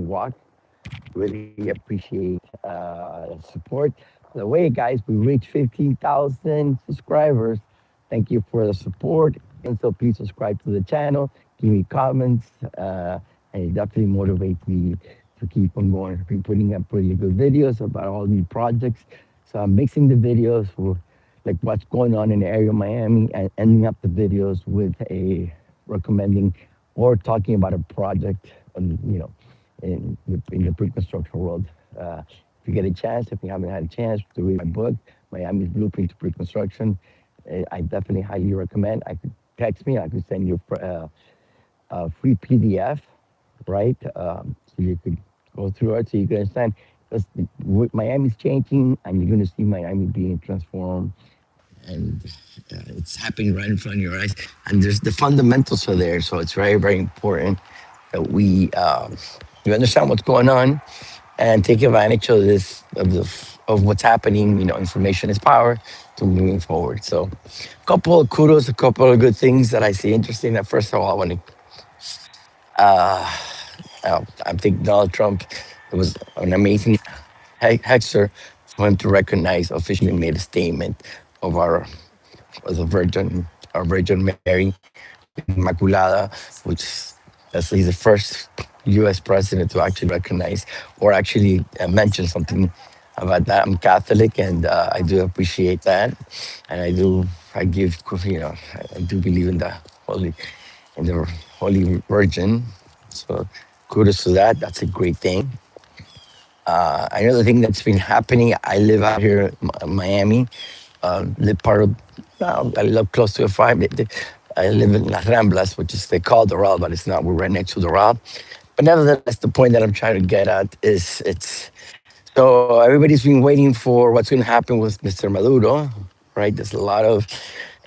walk. Really appreciate support. By the way, guys, we reached 15,000 subscribers. Thank you for the support. And so please subscribe to the channel, give me comments, and it definitely motivates me to keep on going. I've been putting up pretty good videos about all new projects. So I'm mixing the videos for like what's going on in the area of Miami and ending up the videos with a recommending or talking about a project on, in the pre-construction world. If you get a chance, if you haven't had a chance to read my book, Miami's Blueprint to Pre-Construction, I definitely highly recommend. I could text me. I could send you a free PDF, right? So you could go through it so you can understand. Because Miami's changing, and you're going to see Miami being transformed, and it's happening right in front of your eyes. And there's the fundamentals are there, so it's very, very important that we understand what's going on and take advantage of this of what's happening. Information is power to moving forward. So, a couple of kudos, a couple of good things that I see interesting. That first of all, I want to. I think Donald Trump. It was an amazing Hexer for him to recognize officially made a statement of our as a virgin, our Virgin Mary Immaculada, which he's the first U.S. president to actually recognize or actually mention something about that. I'm Catholic, and I do appreciate that, and I give, I do believe holy, in the Holy Virgin. So kudos to that. That's a great thing. Another thing that's been happening. I live out here in Miami. Live part of. I live close to a farm. I live in Las Ramblas, which is they call the Doral, but it's not. We're right next to the Doral. But nevertheless, the point that I'm trying to get at is it's so everybody's been waiting for what's going to happen with Mr. Maduro, right? There's a lot of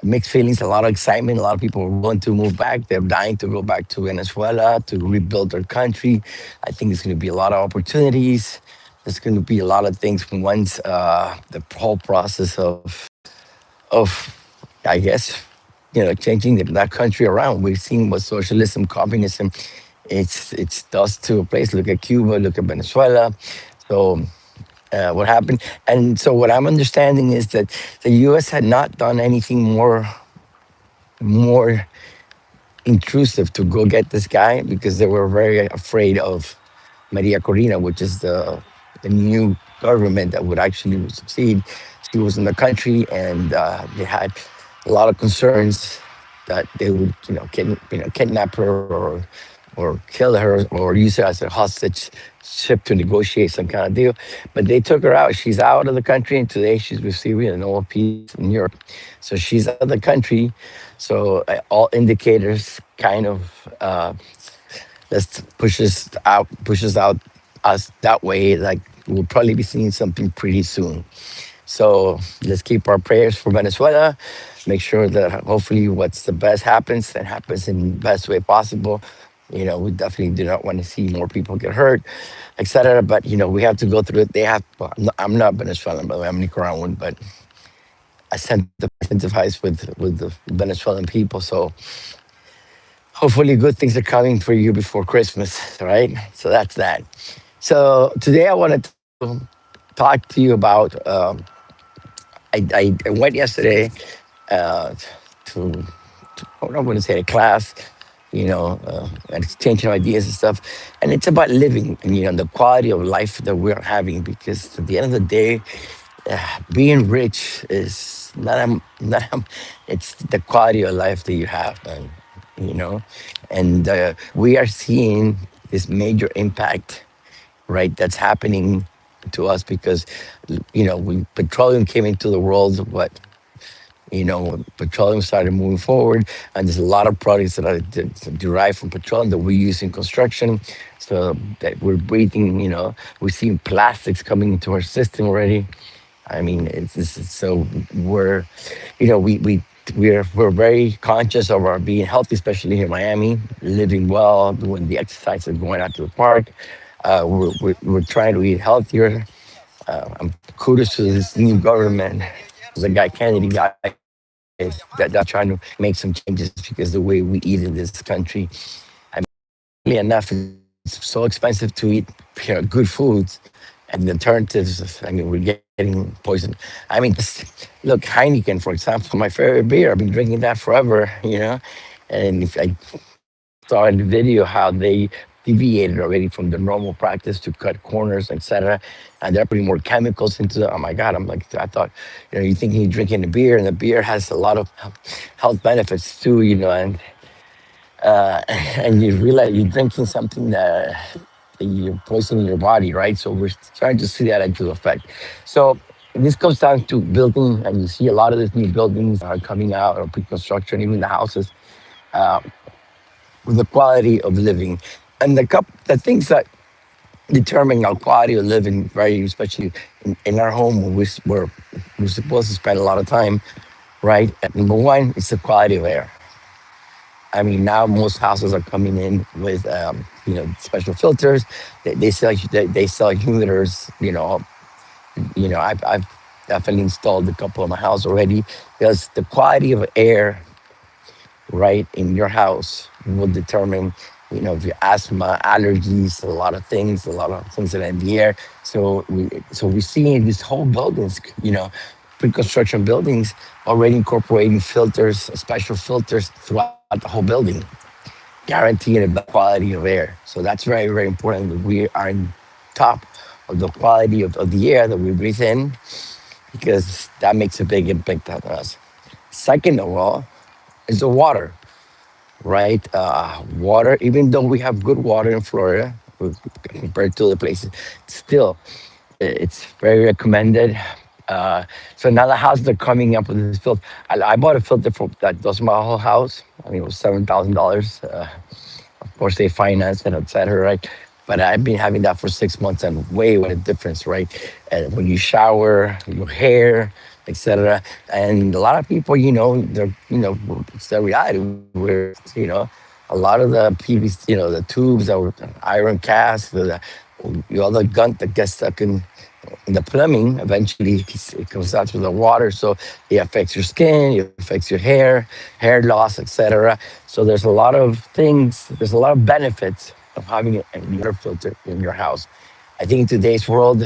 mixed feelings, a lot of excitement. A lot of people want to move back. They're dying to go back to Venezuela to rebuild their country. I think there's going to be a lot of opportunities. There's going to be a lot of things once the whole process of I guess changing that country around. We've seen what socialism, communism, it's does to a place. Look at Cuba, look at Venezuela. So what happened? And so what I'm understanding is that the U.S. had not done anything more intrusive to go get this guy because they were very afraid of Maria Corina, which is the new government that would actually succeed. She was in the country, and they had a lot of concerns that they would, kidnap her or kill her or use her as a hostage ship to negotiate some kind of deal. But they took her out. She's out of the country, and today she's receiving a Nobel Peace in Europe. So she's out of the country. So all indicators kind of let's pushes out us that way. Like we'll probably be seeing something pretty soon. So let's keep our prayers for Venezuela. Make sure that hopefully what's the best happens and happens in the best way possible. We definitely do not want to see more people get hurt, etc. But we have to go through it. They have. Well, I'm not Venezuelan, by the way. I'm Nicaraguan, but I sympathize with the Venezuelan people. So hopefully good things are coming for you before Christmas, right? So that's that. So today I wanted to talk to you about. I went yesterday uh, to, I'm not going to say a class, and exchanging ideas and stuff. And it's about living and, the quality of life that we're having because at the end of the day, being rich is it's the quality of life that you have. You know, and we are seeing this major impact, right, that's happening to us because, we petroleum came into the world, when petroleum started moving forward, and there's a lot of products that are derived from petroleum that we use in construction. So that we're breathing, we're seeing plastics coming into our system already. I mean, so we're, we're very conscious of our being healthy, especially here in Miami, living well, doing the exercise, and going out to the park. We're trying to eat healthier. Kudos to this new government, the guy Kennedy guy that are trying to make some changes because the way we eat in this country, I mean, enough. It's it's so expensive to eat, good foods, and the alternatives. I mean, we're getting poison. I mean, just look, Heineken, for example, my favorite beer. I've been drinking that forever, And if I saw in the video how they deviated already from the normal practice to cut corners, etc. And they're putting more chemicals into it. Oh my God! I'm like, I thought, you think you're drinking a beer, and the beer has a lot of health benefits too, and and you realize you're drinking something that you're poisoning your body, right? So we're trying to see that into effect. So this comes down to building, and you see a lot of these new buildings are coming out or pre-construction, even the houses, with the quality of living. And the things that determine our quality of living, very especially in our home where we're supposed to spend a lot of time, right? Number one, it's the quality of air. I mean, now most houses are coming in with, special filters. They sell humidors. I've definitely installed a couple in my house already because the quality of air, right, in your house will determine, if your asthma, allergies, a lot of things that are in the air. So we're seeing these whole buildings, pre-construction buildings already incorporating filters, special filters throughout the whole building, guaranteeing a better quality of air. So that's very, very important that we are on top of the quality of the air that we breathe in because that makes a big impact on us. Second of all, is the water, right? Water, even though we have good water in Florida compared to other places, still, it's very recommended. Uh, so now the houses are coming up with this filter. I bought a filter that does my whole house. I mean, it was $7,000. Of course, they finance it, etc. Right? But I've been having that for 6 months, and way what a difference, right? And when you shower, your hair, etc. And a lot of people, it's their reality. A lot of the PVC, the tubes that were iron cast, all the gunk that gets stuck in the plumbing, eventually it comes out through the water, so it affects your skin, it affects your hair loss, etc. So there's a lot of benefits of having a water filter in your house. I think in today's world,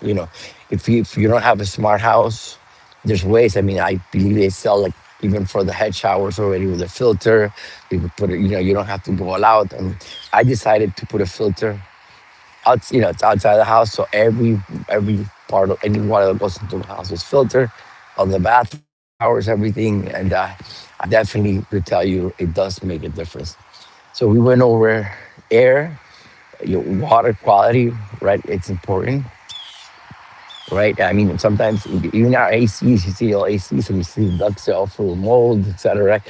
you know if you don't have a smart house, there's ways. I mean, I believe they sell, like, even for the head showers already with a filter. You can put it, you don't have to go all out. And I decided to put a filter it's outside the house, so every part of any water that goes into the house is filtered, on the bathroom, showers, everything. And I definitely would tell you it does make a difference. So we went over air, your water quality, right? It's important, right? I mean, sometimes even our ACs, you see all ACs, and you see ducts are all full of mold, etc. Right?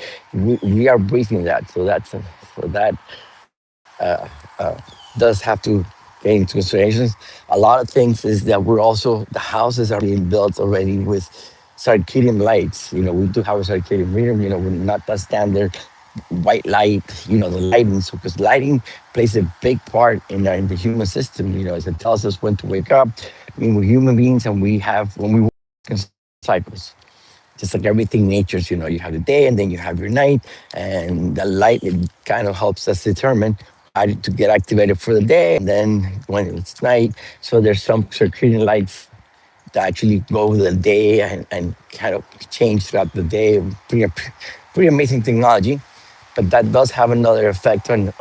We are breathing that, so that does have to take into considerations. A lot of things is that the houses are being built already with circadian lights. We do have a circadian rhythm. We're not that standard white light. The lighting, so because lighting plays a big part in the human system. As it tells us when to wake up. I mean, we're human beings, and when we work in cycles, just like everything nature's, you have the day and then you have your night, and the light, it kind of helps us determine how to get activated for the day, and then when it's night. So there's some circadian lights that actually go with the day, and kind of change throughout the day. Pretty amazing technology, but that does have another effect on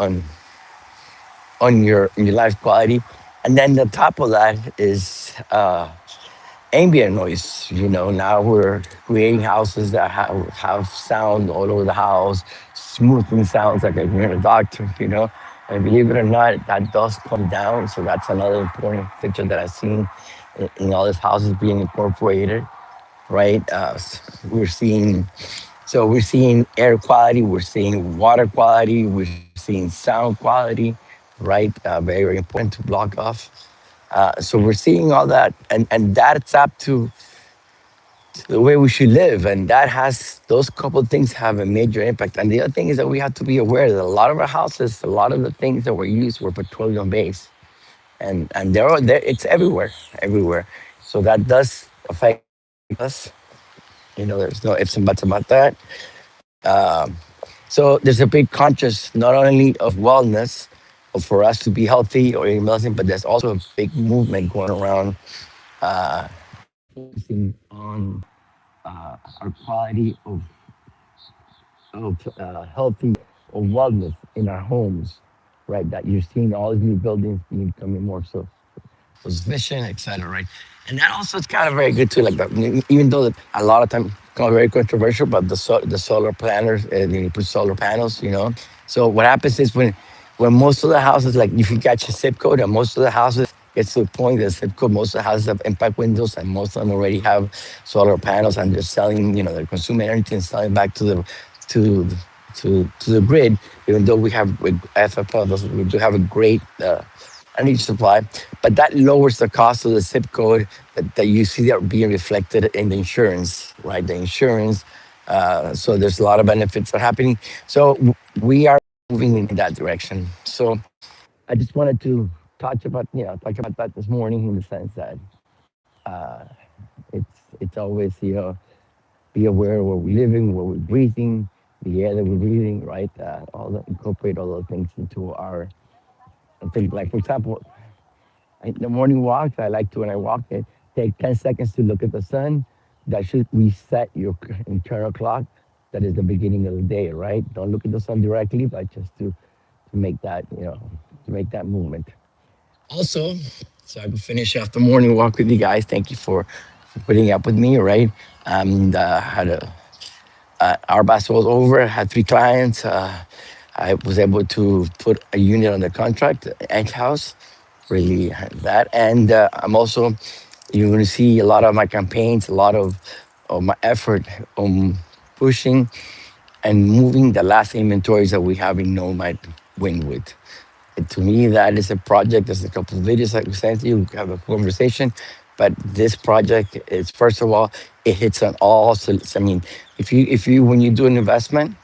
your life quality. And then the top of that is ambient noise. Now we're creating houses that have sound all over the house, smoothing sounds like you're in a doctor. And believe it or not, that does come down. So that's another important feature that I've seen in all these houses being incorporated, right? We're seeing air quality, we're seeing water quality, we're seeing sound quality, right? Very, very important to block off. So we're seeing all that, and that's up to the way we should live, and those couple of things have a major impact. And the other thing is that we have to be aware that a lot of our houses, a lot of the things that were used were petroleum based, and there it's everywhere, everywhere. So that does affect us. There's no ifs and buts about that. Um, so there's a big conscious not only of wellness, for us to be healthy or eating medicine, but there's also a big movement going around focusing on our quality of healthy or wellness in our homes, right? That you're seeing all these new buildings being becoming more so position, etc. Right, and that also is kind of very good too. Like even though a lot of times kind of very controversial, but the solar planners, you put solar panels, So what happens is when most of the houses, like if you got your zip code, and most of the houses gets to the point that zip code, most of the houses have impact windows, and most of them already have solar panels, and they're selling, they're consuming energy and selling back to to the grid. Even though we have with FFL, we do have a great energy supply, but that lowers the cost of the zip code that you see that being reflected in the insurance, right? The insurance. So there's a lot of benefits that are happening. So we are moving in that direction. So I just wanted to talk about that this morning in the sense that it's always be aware of where we're living, where we're breathing, the air that we're breathing, right? Incorporate all those things into our things. Like for example, the morning walks, I like to, when I walk, take 10 seconds to look at the sun. That should reset your internal clock. That is the beginning of the day, right? Don't look at the sun directly, but just to make that, to make that movement. Also, so I can finish off the morning walk with you guys. Thank you for putting up with me, right? Had our batch was over. Had three clients. I was able to put a unit under contract, Edge House, really had that. And I'm also, you're going to see a lot of my campaigns, a lot of my effort on pushing and moving the last inventories that we have in Nomad Wynwood. And to me, that is a project. There's a couple of videos I can send you. We have a conversation. But this project is, first of all, it hits on all. So, I mean, if you when you do an investment,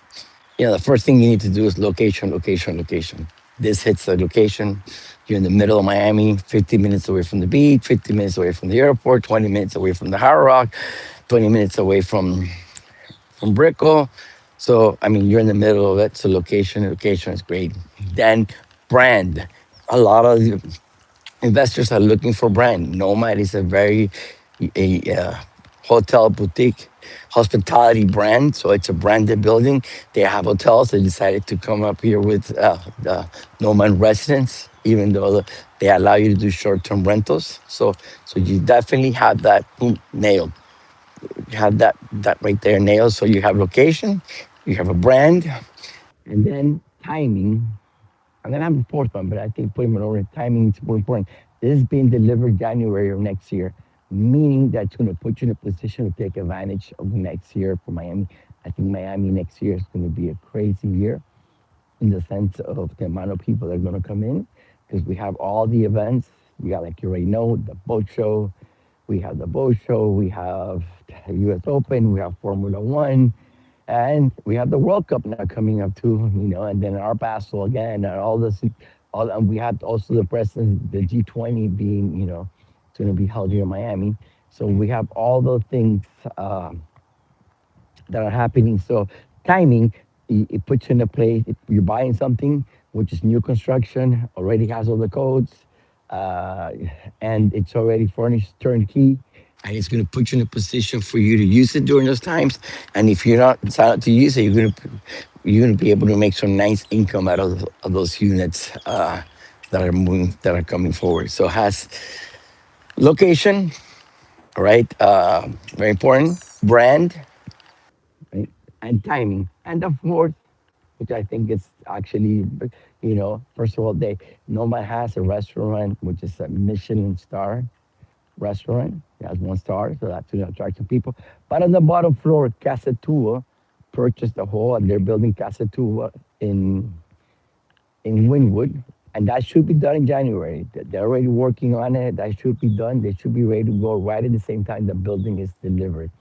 the first thing you need to do is location, location, location. This hits the location. You're in the middle of Miami, 50 minutes away from the beach, 50 minutes away from the airport, 20 minutes away from the Hard Rock, 20 minutes away from Brickell. So, I mean, you're in the middle of it. So, location is great. Then, brand. A lot of investors are looking for brand. Nomad is a very a hotel boutique hospitality brand, so it's a branded building. They have hotels. They decided to come up here with the Nomad residence, even though they allow you to do short-term rentals. So you definitely have that nailed. You have that right there nailed. So you have location, you have a brand, and then timing. I'm gonna have a fourth one, but I think putting it over timing is more important. This is being delivered January of next year, meaning that's gonna put you in a position to take advantage of next year for Miami. I think Miami next year is gonna be a crazy year in the sense of the amount of people that are gonna come in because we have all the events. We got, like you already know, the boat show. We have the boat show. We have the U.S. Open. We have Formula One. And we have the World Cup now coming up too, and then our Basel again, and all this, and we had also the president, the G20 being, going to be held here in Miami. So we have all those things that are happening. So timing, it puts you in a place. If you're buying something which is new construction, already has all the codes, uh, and it's already furnished turnkey, and it's going to put you in a position for you to use it during those times. And if you're not decided to use it, you're going to be able to make some nice income out of those units that are coming forward. So it has location, right? Very important. Brand, right? And timing. And of course, which I think is actually, first of all, Nomad has a restaurant which is a Michelin star restaurant. It has one star, so that's going to attract some people. But on the bottom floor, Casa Tua purchased the whole, and they're building Casa Tua in Wynwood, and that should be done in January. They're already working on it. That should be done. They should be ready to go right at the same time the building is delivered.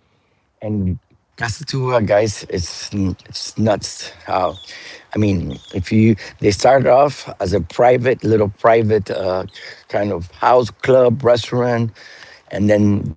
And Casa Tua, guys, it's nuts. How, I mean, if you they started off as a little private kind of house club restaurant, and then